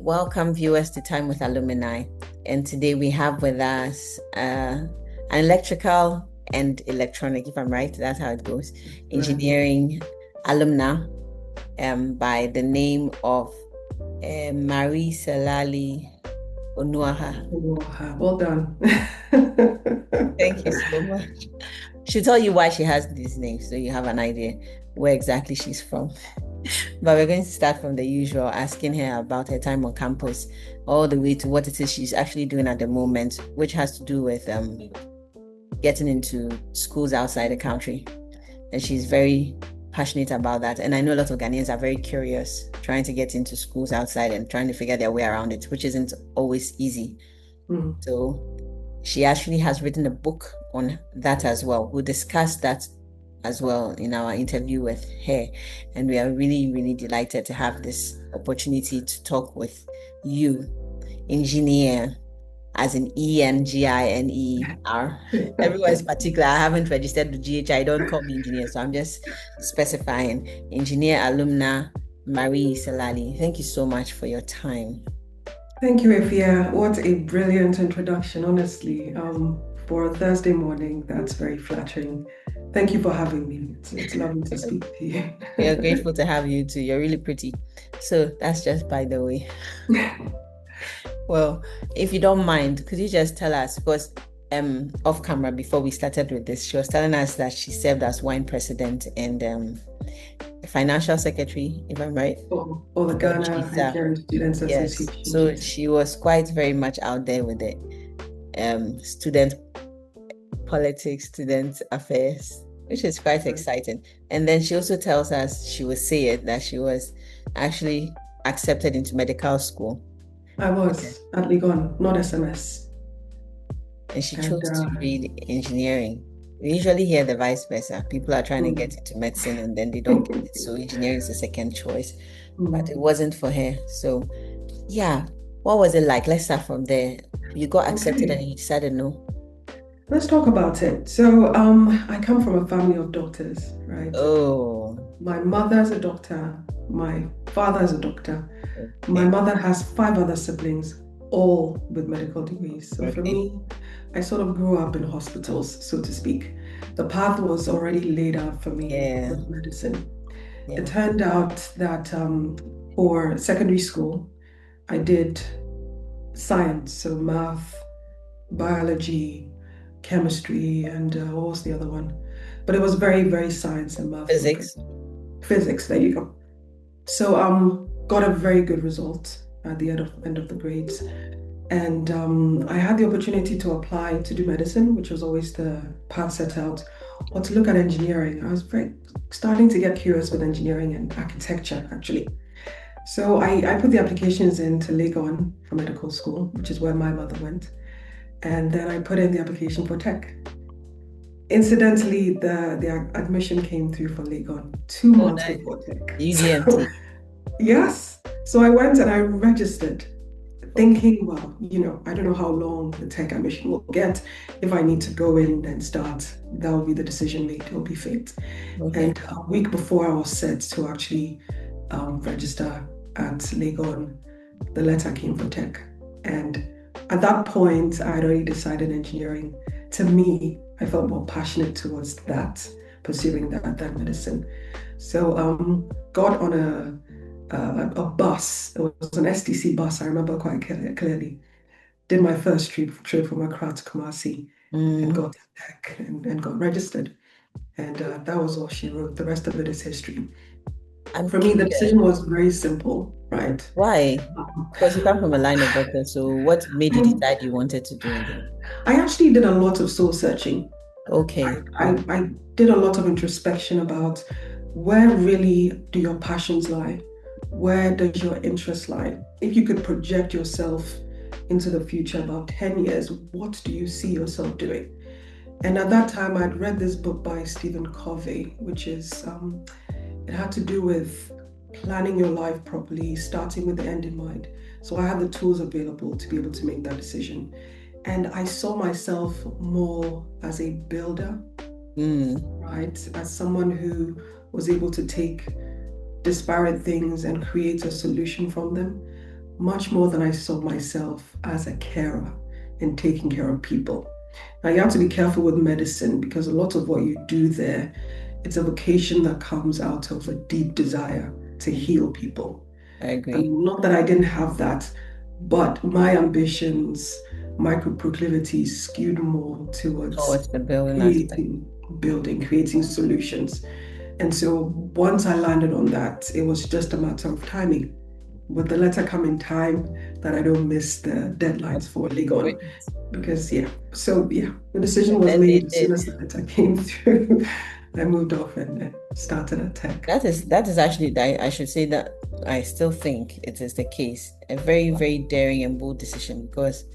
Welcome, viewers, to Time with Alumni. And today we have with us an electrical and electronic, if I'm right, that's how it goes, engineering alumna by the name of Marie Selali Onuoha. Well done. Thank you so much. She'll tell you why she has this name, so you have an idea where exactly she's from. But we're going to start from the usual, asking her about her time on campus, all the way to what it is she's actually doing at the moment, which has to do with getting into schools outside the country. And she's very passionate about that. And I know a lot of Ghanaians are very curious, trying to get into schools outside and trying to figure their way around it, which isn't always easy. So she actually has written a book on that as well. We'll discuss that as well in our interview with her. And we are really, really delighted to have this opportunity to talk with you, engineer, as in ENGINER. Everyone is particular. I haven't registered the GHI. Don't call me engineer. So I'm just specifying engineer alumna Marie Selali. Thank you so much for your time. Thank you, Efia. What a brilliant introduction, honestly. For a Thursday morning, that's very flattering. Thank you for having me. It's lovely to speak to you. We are grateful to have you too. You're really pretty. So that's just by the way. Well, if you don't mind, could you just tell us, because off camera before we started with this, she was telling us that she served as wine president and financial secretary, if I'm right. For the For Ghana GISA. Nigerian Students Yes. Association. So she was quite very much out there with the student politics, student affairs, which is quite exciting. And then she also tells us, she will say it, that she was actually accepted into medical school. I was at Legon, not SMS. And she chose to read engineering. We usually hear the vice versa. People are trying to get into medicine and then they don't get it. So engineering is the second choice. But it wasn't for her. So yeah, what was it like? Let's start from there. You got accepted and you decided no. Let's talk about it. So, I come from a family of doctors, right? Oh, My mother's a doctor. My father's a doctor. My okay. mother has 5 other siblings, all with medical degrees. So for me, I sort of grew up in hospitals, so to speak. The path was already laid out for me with medicine. It turned out that for secondary school, I did science, so math, biology, chemistry, and what was the other one? But it was very, very science and math Physics. focused. Physics, there you go. So got a very good result at the end of the grades. And I had the opportunity to apply to do medicine, which was always the path set out, or to look at engineering. I was very starting to get curious with engineering and architecture, actually. So I put the applications into Legon for medical school, which is where my mother went. And then I put in the application for tech. Incidentally, the admission came through for Legon 2 months before tech. So, UDMT. yes. So I went and I registered, thinking, well, I don't know how long the tech admission will get. If I need to go in and start, that will be the decision made. It will be fate. Okay. And a week before I was set to actually register at Legon, the letter came for tech. And at that point, I had already decided engineering. To me, I felt more passionate towards that, pursuing that medicine. So got on a bus. It was an STC bus. I remember quite clearly. Did my first trip from Accra to Kumasi and got tech and got registered. And that was all she wrote. The rest of it is history. For me, the decision was very simple, right? Why? Because you come from a line of doctor. So what made you decide you wanted to do it? I actually did a lot of soul searching. Okay. I did a lot of introspection about where really do your passions lie? Where does your interest lie? If you could project yourself into the future about 10 years, what do you see yourself doing? And at that time, I'd read this book by Stephen Covey, which is, it had to do with planning your life properly, starting with the end in mind. So I had the tools available to be able to make that decision. And I saw myself more as a builder, right? As someone who was able to take disparate things and create a solution from them, much more than I saw myself as a carer and taking care of people. Now, you have to be careful with medicine because a lot of what you do there, it's a vocation that comes out of a deep desire to heal people. I agree. And not that I didn't have that, but my ambitions, my proclivities skewed more towards Towards the building aspect. creating, building, creating solutions. And so once I landed on that, it was just a matter of timing. Would the letter come in time that I don't miss the deadlines for Great. Legon? Because yeah, the decision And was then they made as soon did. as the letter came through. I moved off and started at tech. That is actually, I should say that I still think it is the case. A very, very daring and bold decision because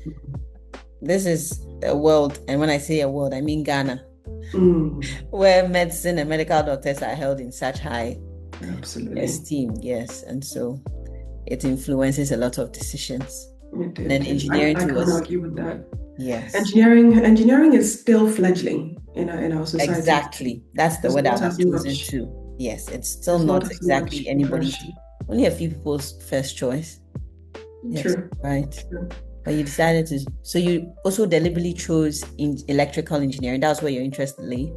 this is a world, and when I say a world, I mean Ghana, Mm, where medicine and medical doctors are held in such high absolutely. esteem. Yes. And so it influences a lot of decisions. It And did. then engineering I too can't was, argue with that. yes, Engineering is still fledgling in our society today. exactly. That's the There's word I not would have as chosen much. too. Yes, it's still There's not not as exactly much anybody's, progression. only a few people's first choice. Yes, True. right. True. But you decided to, so you also deliberately chose in electrical engineering. That was where your interest lay.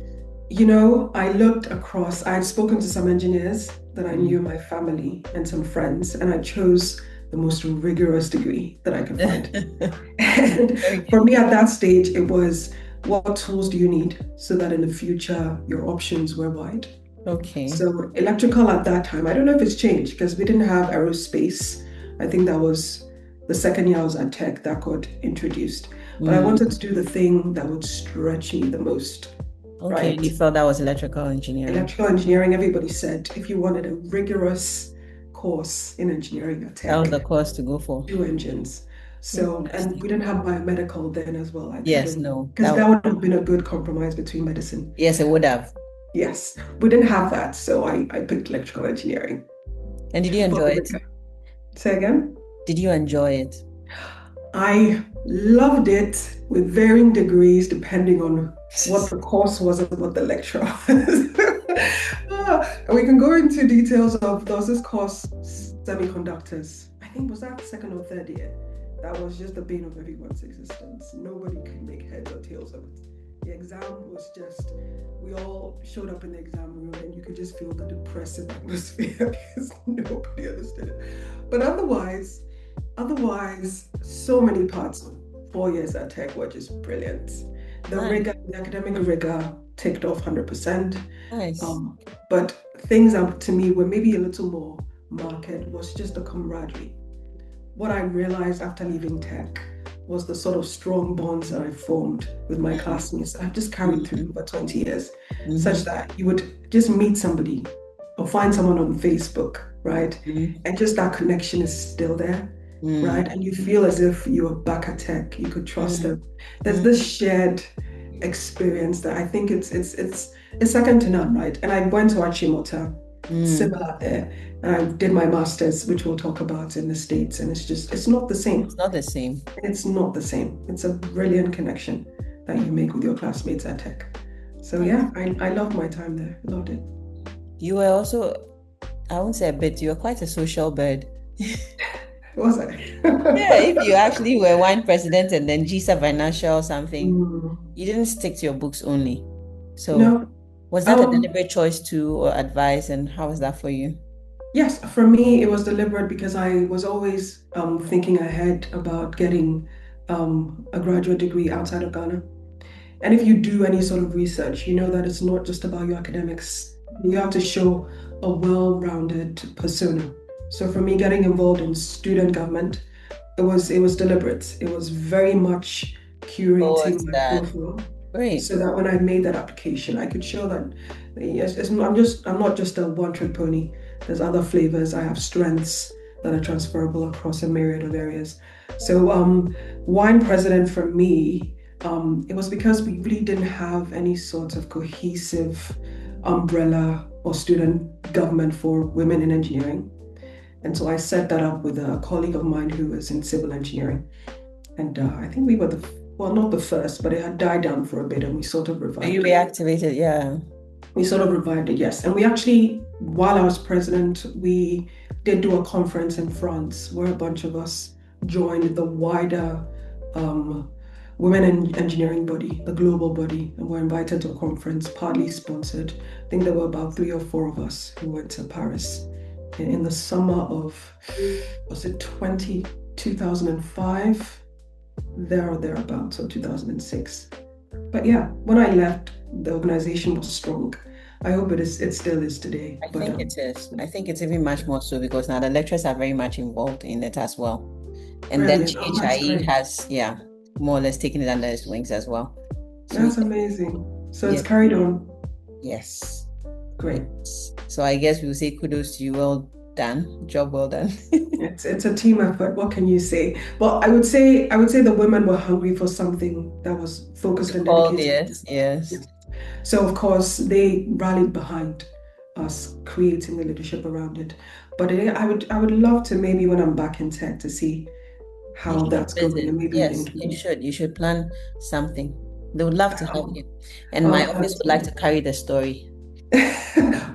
I looked across, I had spoken to some engineers that I knew in Mm. my family and some friends, and I chose the most rigorous degree that I could find. And for Okay. me at that stage, it was what tools do you need so that in the future your options were wide. Okay. So electrical at that time, I don't know if it's changed because we didn't have aerospace. I think that was the second year I was at tech that got introduced. But I wanted Mm. to do the thing that would stretch me the most, Okay. And right? you felt that was electrical engineering. Electrical engineering, everybody said if you wanted a rigorous course in engineering at That was tech, the course to go for. do engines. So, and Interesting. we didn't have biomedical then as well. I Yes, don't, no. because that would have been a good compromise between medicine. Yes, it would have. Yes, we didn't have that. So I picked electrical engineering And did you for enjoy the it? rigor. Say again? Did you enjoy it? I loved it with varying degrees depending on what the course was and what the lecture was. And we can go into details of there was this course, semiconductors. I think was that second or third year. That was just the bane of everyone's existence. Nobody could make heads or tails of it. The exam was just, we all showed up in the exam room and you could just feel the depressive atmosphere because nobody understood it. But otherwise, so many parts of 4 years at Tech were just brilliant. The Nice. rigor, the academic rigor ticked off 100%. Nice. But things that to me were maybe a little more marked was just the camaraderie. What I realized after leaving tech was the sort of strong bonds that I formed with my classmates that I've just carried through Mm-hmm. for 20 years, such Mm-hmm. that you would just meet somebody or find someone on Facebook, right? And just that connection is still there, right? Mm-hmm. And you feel as if you are back at tech, you could trust them. There's this Mm-hmm. shared experience that I think it's second to none, right? And I went to Achimota, Mm. similar there. And I did my master's, which we'll talk about in the States, and it's not the It's same. not the same. It's not the same. It's a brilliant connection that you make with your classmates at tech. So Nice. yeah, I loved my time there. Loved it. You were also, I won't say a bit, you were quite a social bird. Was I? Yeah, if you actually were one president and then GSA financial or something, Mm, you didn't stick to your books only. So no. was that a Um, deliberate choice too, or advice, and how was that for you? yes, for me, it was deliberate because I was always thinking ahead about getting a graduate degree outside of Ghana. And if you do any sort of research, you know that it's not just about your academics. You have to show a well-rounded persona. So for me, getting involved in student government, it was deliberate. It was very much Oh, curating it's my that. profile Great. so that when I made that application, I could show that yes, I'm not just a one-trick pony. There's other flavors. I have strengths that are transferable across a myriad of areas. So wine president for me, it was because we really didn't have any sort of cohesive umbrella or student government for women in engineering. And so I set that up with a colleague of mine who was in civil engineering. And I think we were well, not the first, but it had died down for a bit and we sort of So you revived it. reactivated, yeah. We sort of revived it, yes. And we actually, while I was president, we did do a conference in France where a bunch of us joined the wider women in engineering body, the global body, and were invited to a conference, partly sponsored. I think there were about 3 or 4 of us who went to Paris in the summer of, was it 2005? There or thereabouts, or 2006. But yeah, when I left, the organization was strong. I hope it still is today. I But think it is. I think it's even much more so because now the lecturers are very much involved in it as well. And then brilliant. Oh, that's CHIE great. has, yeah, more or less taken it under its wings as well. So That's amazing. So yeah, it's carried on. yes, Great. yes. So I guess we'll say kudos to you. Well done. Job well done. It's a team effort. What can you say? Well, I would say the women were hungry for something that was focused and Oh, dedicated. yes, yes. So of course they rallied behind us creating the leadership around it. But I would love to maybe when I'm back in tech to see You how should that's going visit. and maybe Yes, link you in. should. You should plan something. They would love to have Oh, you. And my oh, office thank would like to you. carry the story.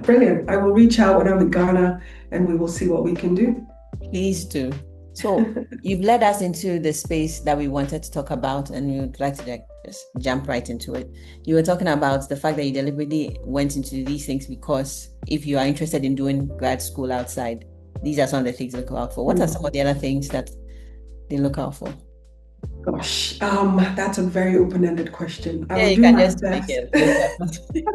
Brilliant. I will reach out when I'm in Ghana and we will see what we can do. Please do. So you've led us into the space that we wanted to talk about, and we would like to just jump right into it. You were talking about the fact that you deliberately went into these things because if you are interested in doing grad school outside, these are some of the things to look out for. What are some of the other things that they look out for? Gosh, that's a very open-ended question. I Yeah, will you do can my just make best. it look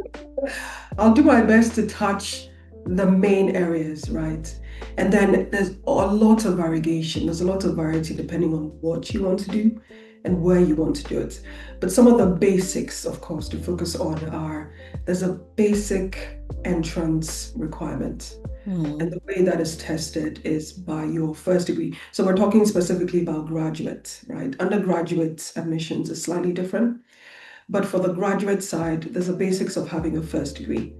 up. I'll do my best to touch the main areas, right? And then there's a lot of variegation. There's a lot of variety depending on what you want to do and where you want to do it. But some of the basics, of course, to focus on are there's a basic entrance requirement. And Hmm. the way that is tested is by your first degree. So we're talking specifically about graduate, right? Undergraduate admissions is slightly different. But for the graduate side, there's a basics of having a first degree.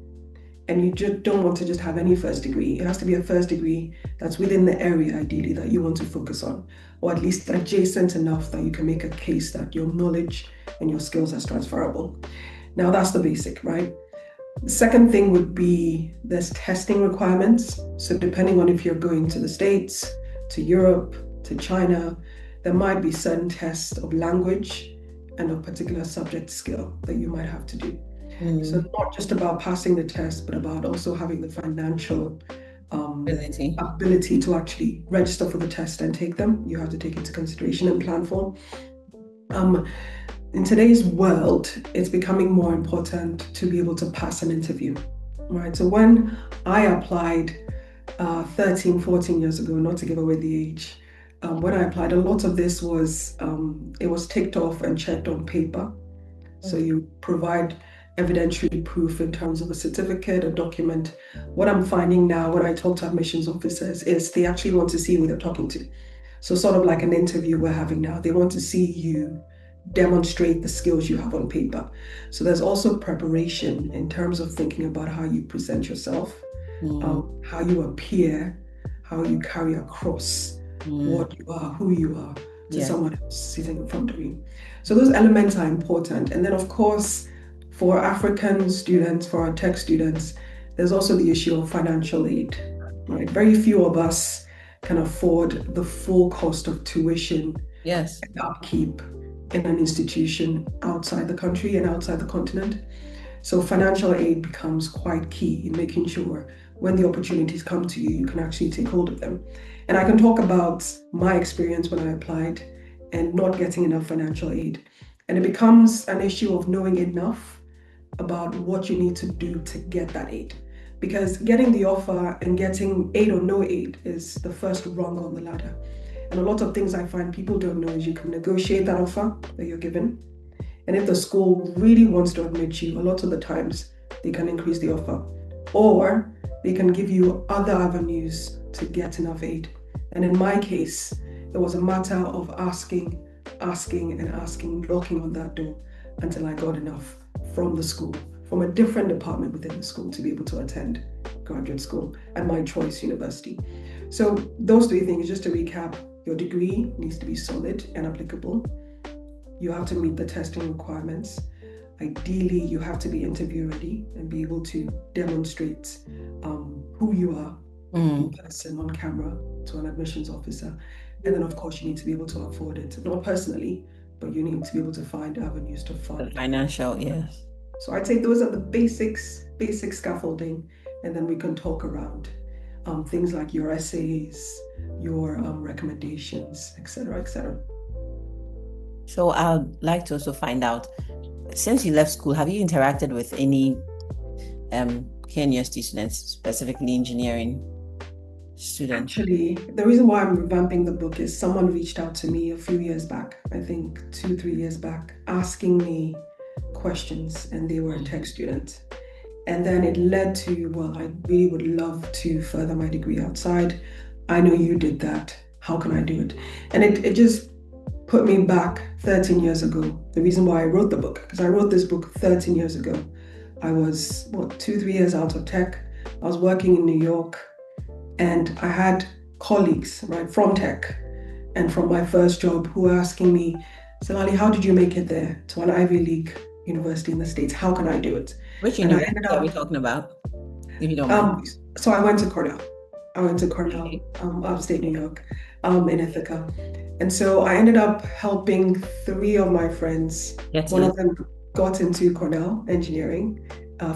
And you just don't want to just have any first degree. It has to be a first degree that's within the area, ideally, that you want to focus on, or at least adjacent enough that you can make a case that your knowledge and your skills are transferable. Now, that's the basic, right? The second thing would be there's testing requirements. So, depending on if you're going to the States, to Europe, to China, there might be certain tests of language and a particular subject skill that you might have to do. So Hmm. it's not just about passing the test, but about also having the financial Ability. ability to actually register for the test and take them. You have to take into consideration and plan for. Um, in today's world, it's becoming more important to be able to pass an interview, right? So when I applied 13, 14 years ago, not to give away the age, when I applied, a lot of this was, it was ticked off and checked on paper. So Okay. you provide evidentiary proof in terms of a certificate, a document. What I'm finding now when I talk to admissions officers is they actually want to see who they're talking to. So sort of like an interview we're having now, they want to see you demonstrate the skills you have on paper. So there's also preparation in terms of thinking about how you present yourself, Hmm. how you appear, how you carry across Hmm. what you are, who you are to Yeah. someone else sitting in front of you. So those elements are important. And then, of course, for African students, for our tech students, there's also the issue of financial aid, right? Very few of us can afford the full cost of tuition Yes. and upkeep in an institution outside the country and outside the continent. So financial aid becomes quite key in making sure when the opportunities come to you, you can actually take hold of them. And I can talk about my experience when I applied and not getting enough financial aid. And it becomes an issue of knowing enough about what you need to do to get that aid. Because getting the offer and getting aid or no aid is the first rung on the ladder. And a lot of things I find people don't know is you can negotiate that offer that you're given. And if the school really wants to admit you, a lot of the times they can increase the offer. Or they can give you other avenues to get enough aid. And in my case, it was a matter of asking, asking, and asking, knocking on that door until I got enough from the school, from a different department within the school to be able to attend graduate school at my choice university. So, those three things, just to recap, your degree needs to be solid and applicable. You have to meet the testing requirements. Ideally, you have to be interview ready and be able to demonstrate who you are in Mm. person on camera to an admissions officer. And then, of course, you need to be able to afford it, not personally, but you need to be able to find avenues to The fund. financial, yes. So I'd say those are the basics, basic scaffolding, and then we can talk around things like your essays, your recommendations, etc., etc. So I'd like to also find out, since you left school, have you interacted with any KNUST students, specifically engineering students? Actually, the reason why I'm revamping the book is someone reached out to me a few years back, I think 2, 3 years back, asking me questions, and they were a tech student. And then it led to, well, I really would love to further my degree outside. I know you did that. How can I do it? And it just put me back 13 years ago. The reason why I wrote the book, because I wrote this book 13 years ago. I was, what, 2, 3 years out of tech. I was working in New York, and I had colleagues, right, from tech and from my first job who were asking me, Selali, how did you make it there to an Ivy League university in the States? How can I do it? Which And I ended university are we up, talking about, if you don't mind? um, so I went to Cornell. I went to Cornell, Okay. upstate New York, in Ithaca. And so I ended up helping three of my friends. Get One to of them got into Cornell engineering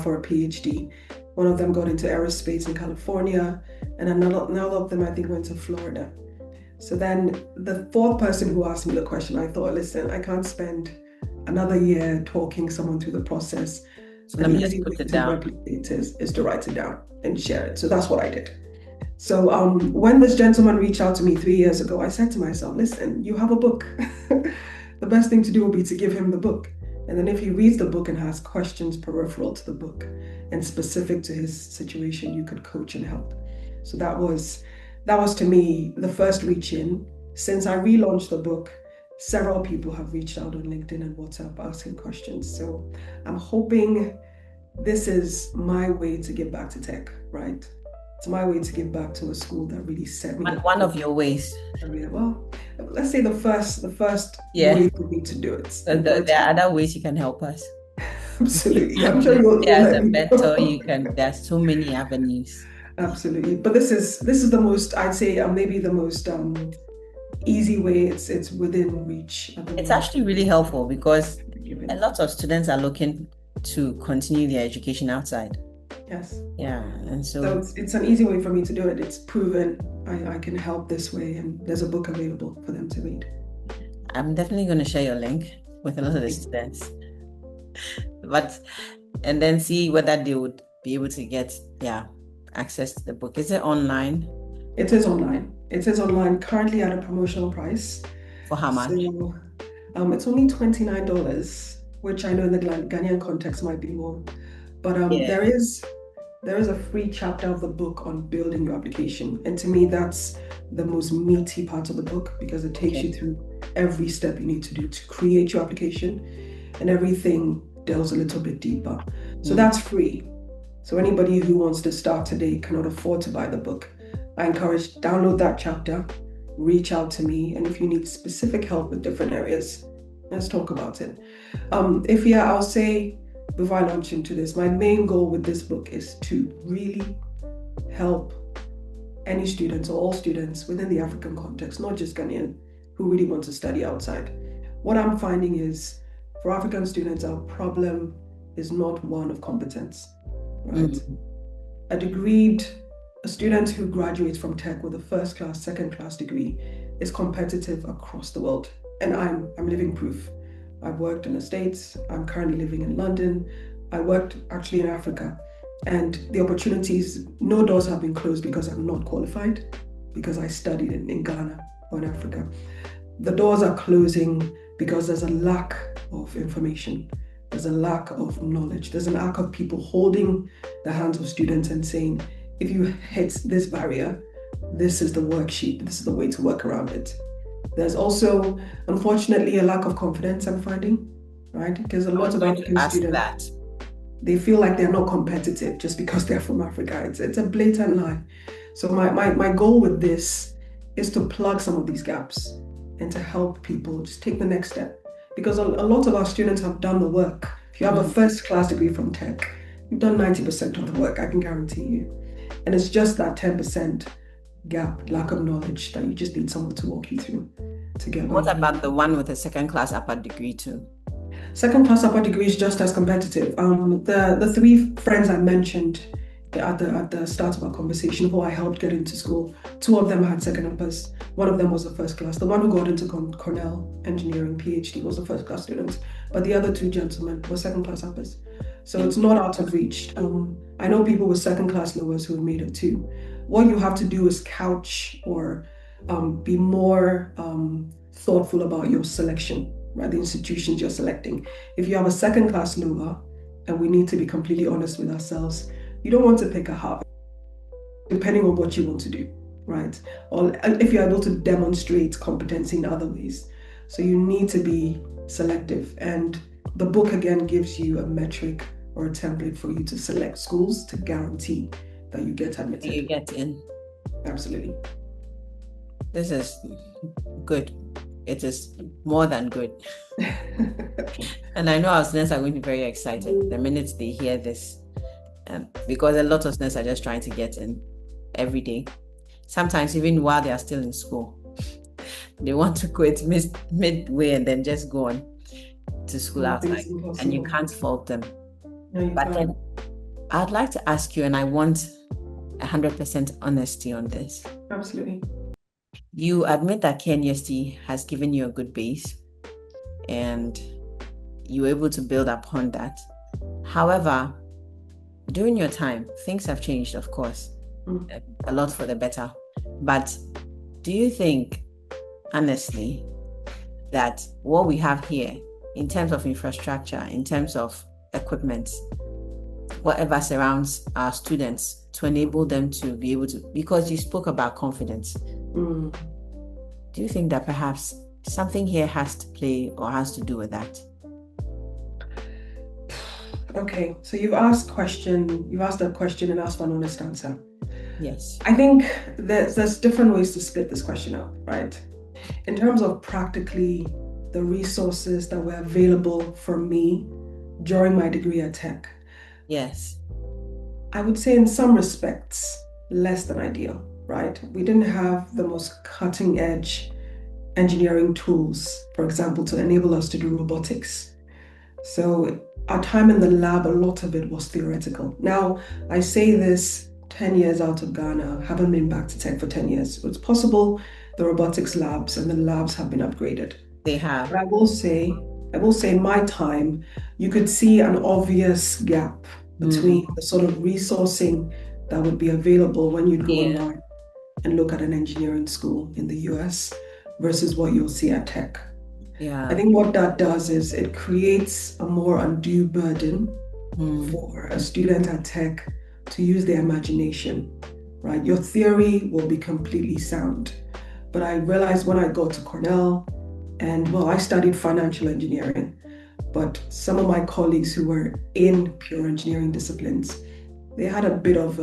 for a PhD. One of them got into aerospace in California, and another of them, I think, went to Florida. So then the fourth person who asked me the question, I thought, listen, I can't spend another year talking someone through the process. So An let me easy just way put it to down. replicate is to write it down and share it. So that's what I did. So when this gentleman reached out to me 3 years ago, I said to myself, listen, you have a book. The best thing to do will be to give him the book. And then if he reads the book and has questions peripheral to the book and specific to his situation, you could coach and help. So that was to me the first reach in. Since I relaunched the book, several people have reached out on LinkedIn and WhatsApp asking questions. So I'm hoping this is my way to give back to tech, right? It's my way to give back to a school that really set me up One for of your ways. career. Well, let's say the first Yeah. way for me to do it and for it There to are be other ways you can help us. absolutely. I'm sure you'll Yeah, as let a me mentor, know. you can, there's so many avenues. Absolutely. But this is the most, I'd say, maybe the most easy way. It's within reach at the It's moment actually really helpful because a given. lot of students are looking to continue their education outside. Yes. Yeah, and So so it's an easy way for me to do it. It's proven I can help this way, and there's a book available for them to read. I'm definitely going to share your link with a lot of the students, but and then see whether they would be able to get, yeah, access to the book. Is it online? It is online. It is online currently at a promotional price. For how much? So it's only $29, which I know in the Ghanaian context might be more. But Yeah. there is a free chapter of the book on building your application. And to me, that's the most meaty part of the book because it takes Okay. you through every step you need to do to create your application, and everything delves a little bit deeper. So Mm. that's free. So anybody who wants to start today cannot afford to buy the book. I encourage download that chapter, reach out to me, and if you need specific help with different areas, let's talk about it. If yeah, I'll say before I launch into this, my main goal with this book is to really help any students or all students within the African context, not just Ghanaian, who really want to study outside. What I'm finding is for African students, our problem is not one of competence, right? Mm. A student who graduates from tech with a first class, second class degree is competitive across the world. And I'm living proof. I've worked in the States. I'm currently living in London. I worked actually in Africa. And the opportunities, no doors have been closed because I'm not qualified, because I studied in Ghana or in Africa. The doors are closing because there's a lack of information. There's a lack of knowledge. There's a lack of people holding the hands of students and saying, if you hit this barrier, this is the worksheet, this is the way to work around it. There's also, unfortunately, a lack of confidence I'm finding, right? Because a I lot was of going to African ask students, that. they feel like they're not competitive just because they're from Africa. It's a blatant lie. So my goal with this is to plug some of these gaps and to help people just take the next step. Because a lot of our students have done the work. If you have a Mm. first class degree from tech, you've done 90% of the work, I can guarantee you. And it's just that 10% gap, lack of knowledge, that you just need someone to walk you through to get where What you need about to the be. one with a second class upper degree too? Second class upper degree is just as competitive. The three friends I mentioned at the start of our conversation who I helped get into school, two of them had second uppers. One of them was a first class. The one who got into Cornell Engineering PhD was a first class student, but the other two gentlemen were second class uppers. So it's not out of reach. I know people with second class lowers who have made it too. What you have to do is couch or be more thoughtful about your selection, right? The institutions you're selecting. If you have a second class lower, and we need to be completely honest with ourselves, you don't want to pick a Harvard, depending on what you want to do, right? Or if you're able to demonstrate competency in other ways. So you need to be selective. And the book again gives you a metric or a template for you to select schools to guarantee that you get You admitted. get in. Absolutely. This is good. It is more than good. And I know our students are going to be very excited the minute they hear this, because a lot of students are just trying to get in every day. Sometimes even while they are still in school, they want to quit midway and then just go on to school outside, and you can't fault them. No, you But then can't. I'd like to ask you, and I want 100% honesty on this. Absolutely. You admit that KNUST has given you a good base and you were able to build upon that. However, during your time, things have changed, of course, a lot for the better. But do you think, honestly, that what we have here in terms of infrastructure, in terms of equipment, whatever surrounds our students to enable them to be able to, because you spoke about confidence, do you think that perhaps something here has to play or has to do with that? Okay, so you've asked a question and asked for an honest answer. Yes. I think there's different ways to split this question up, right? In terms of practically the resources that were available for me during my degree at Tech, Yes. I would say in some respects, less than ideal, right? We didn't have the most cutting edge engineering tools, for example, to enable us to do robotics. So our time in the lab, a lot of it was theoretical. Now, I say this 10 years out of Ghana, haven't been back to Tech for 10 years. So it's possible the robotics labs and the labs have been upgraded. They have. But I will say in my time, you could see an obvious gap between the sort of resourcing that would be available when you'd go online and look at an engineering school in the US versus what you'll see at Tech. Yeah. I think what that does is it creates a more undue burden for a student at Tech to use their imagination, right? Your theory will be completely sound. But I realized when I got to Cornell, and well, I studied financial engineering, but some of my colleagues who were in pure engineering disciplines, they had a bit of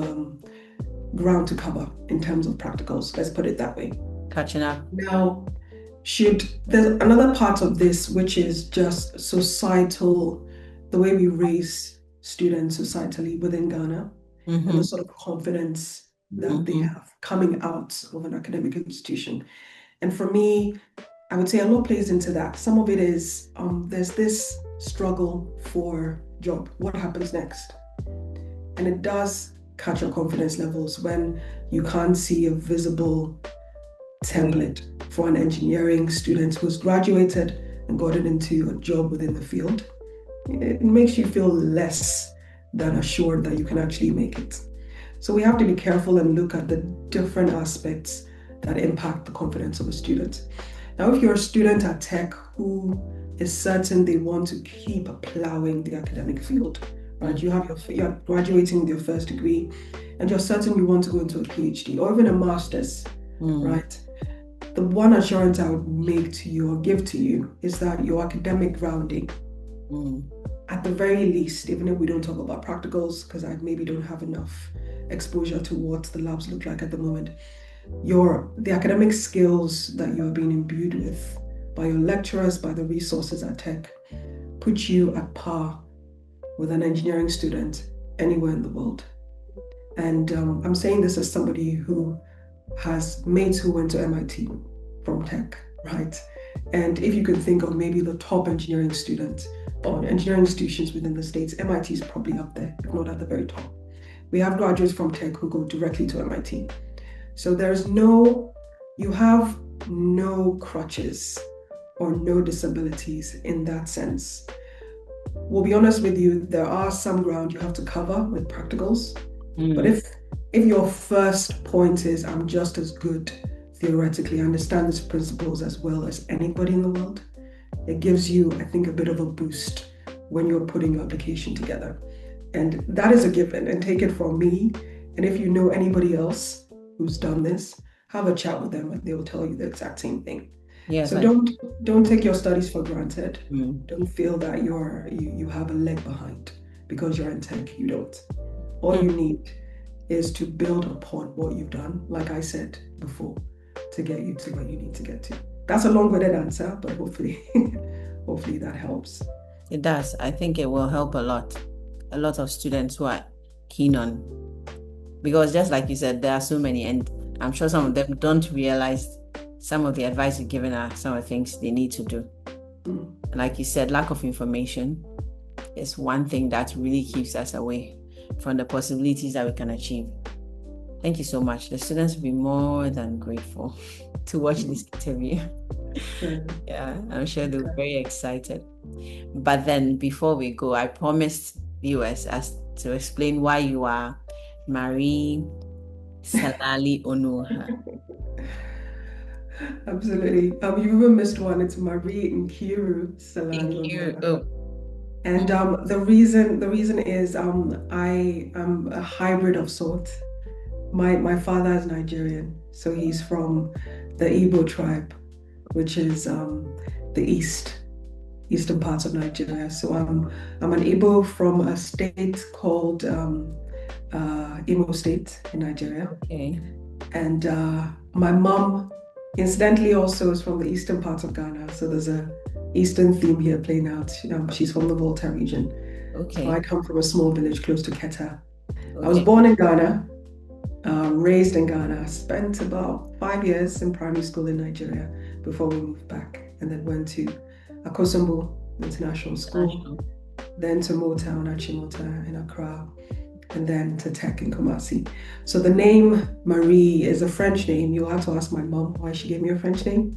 ground to cover in terms of practicals, let's put it that way. Catching up. Now, there's another part of this, which is just societal, the way we raise students societally within Ghana, and the sort of confidence that they have coming out of an academic institution. And for me, I would say a lot plays into that. Some of it is there's this struggle for job. What happens next? And it does catch your confidence levels when you can't see a visible template for an engineering student who's graduated and gotten into a job within the field. It makes you feel less than assured that you can actually make it. So we have to be careful and look at the different aspects that impact the confidence of a student. Now, if you're a student at Tech who is certain they want to keep plowing the academic field, right? You're graduating with your first degree and you're certain you want to go into a PhD or even a master's, right? The one assurance I would make to you or give to you is that your academic grounding, at the very least, even if we don't talk about practicals, because I maybe don't have enough exposure to what the labs look like at the moment, the academic skills that you're being imbued with by your lecturers, by the resources at Tech, put you at par with an engineering student anywhere in the world. And I'm saying this as somebody who has mates who went to MIT from tech, right? And if you can think of maybe the top engineering students or engineering institutions within the States, MIT is probably up there, if not at the very top. We have graduates from tech who go directly to MIT. So you have no crutches or no disabilities in that sense. We'll be honest with you, there are some ground you have to cover with practicals. But Mm. if your first point is I'm just as good theoretically, I understand these principles as well as anybody in the world, it gives you, I think, a bit of a boost when you're putting your application together. And that is a given, and take it from me. And if you know anybody else who's done this, have a chat with them and they will tell you the exact same thing. Yes, So I. don't take your studies for granted. Mm. Don't feel that you have a leg behind because you're in tech. You don't. All Hmm. you need is to build upon what you've done, like I said before, to get you to where you need to get to. That's a long-winded answer, but hopefully, hopefully that helps. It does. I think it will help a lot. A lot of students who are keen on, because just like you said, there are so many, and I'm sure some of them don't realize some of the advice you've given are some of the things they need to do. Mm. And like you said, lack of information is one thing that really keeps us away from the possibilities that we can achieve. Thank you so much. The students will be more than grateful to watch this interview. Good. Yeah, I'm sure they're Okay. very excited. But then before we go, I promised viewers as to explain why you are Marie Selali Onuoha. Absolutely. You even missed one. It's Marie Nkiru Thank Salani you. Onuoha. Oh, And the reason is I am a hybrid of sorts. My father is Nigerian, so he's from the Igbo tribe, which is the eastern parts of Nigeria. So I'm an Igbo from a state called Imo State in Nigeria, okay. and my mom, incidentally, also is from the eastern part of Ghana. So there's a eastern theme here playing out. She's from the Volta region. So I Okay. come from a small village close to Keta. I was Okay. born in Ghana, raised in Ghana, spent about 5 years in primary school in Nigeria before we moved back, and then went to Akosombo International School, International. then to Motown, Achimota in Accra, and then to Tech in Kumasi. So the name Marie is a French name. You'll have to ask my mom why she gave me a French name.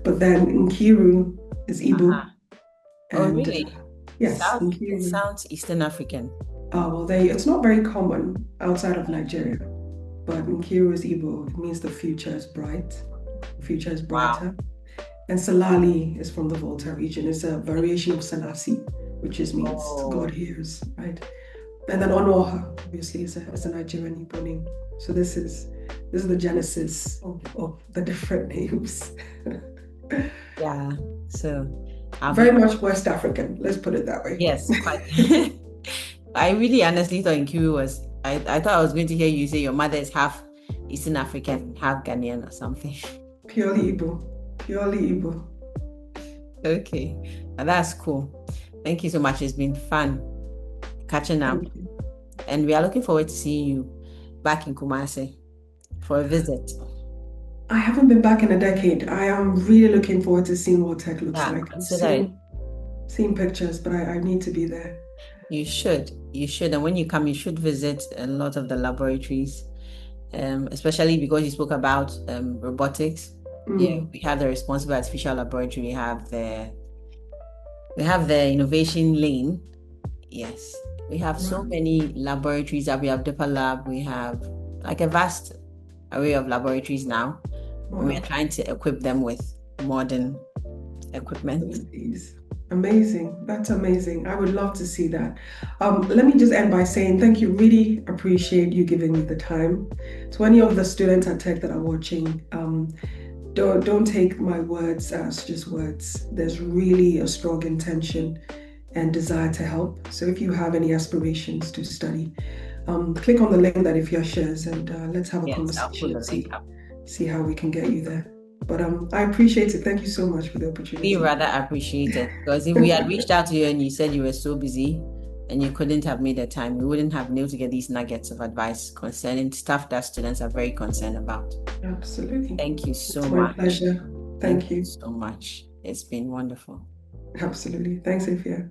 But then Nkiru is Igbo, Uh-huh. Oh, and really? yes, It Nkiru. sounds Eastern African. Well, it's not very common outside of Nigeria. But Nkiru is Igbo. It means the future is bright. The future is Wow. brighter. And Salali is from the Volta region. It's a variation of Selassie, which is means God Oh, hears, right? And then Onuoha, obviously, is a Nigerian Igbo name. So this is the genesis of the different names. yeah. So I'll Very be, much West African, let's put it that way. yes, quite. I really honestly thought Nkiru was, I thought I was going to hear you say your mother is half Eastern African, half Ghanaian or something. Purely Igbo. Purely Igbo. Okay. That's cool. Thank you so much. It's been fun catching up. Thank you. And we are looking forward to seeing you back in Kumasi for a visit. I haven't been back in a decade. I am really looking forward to seeing what tech looks Yeah, like. I've consider it. seen pictures, but I need to be there. You should. You should. And when you come, you should visit a lot of the laboratories, especially because you spoke about robotics. Yeah, Mm, we have the responsible artificial laboratory. We have the innovation lane. Yes, we have so wow. many laboratories that we have Deeper Lab. We have like a vast array of laboratories now. We are Wow. trying to equip them with modern equipment. Facilities. Amazing. That's amazing. I would love to see that. Let me just end by saying thank you. Really appreciate you giving me the time. To any of the students at Tech that are watching, don't take my words as just words. There's really a strong intention and desire to help. So if you have any aspirations to study, click on the link that if your shares and let's have a Yes, I'll put conversation the and link see up. see how we can get you there. But I appreciate it. Thank you so much for the We opportunity. rather appreciate it because if we had reached out to you and you said you were so busy, and you couldn't have made the time, we wouldn't have been able to get these nuggets of advice concerning stuff that students are very concerned about. Absolutely. Thank you so It's my much. pleasure. Thank Thank you you. so much. It's been wonderful. Absolutely. Thanks, Ifya.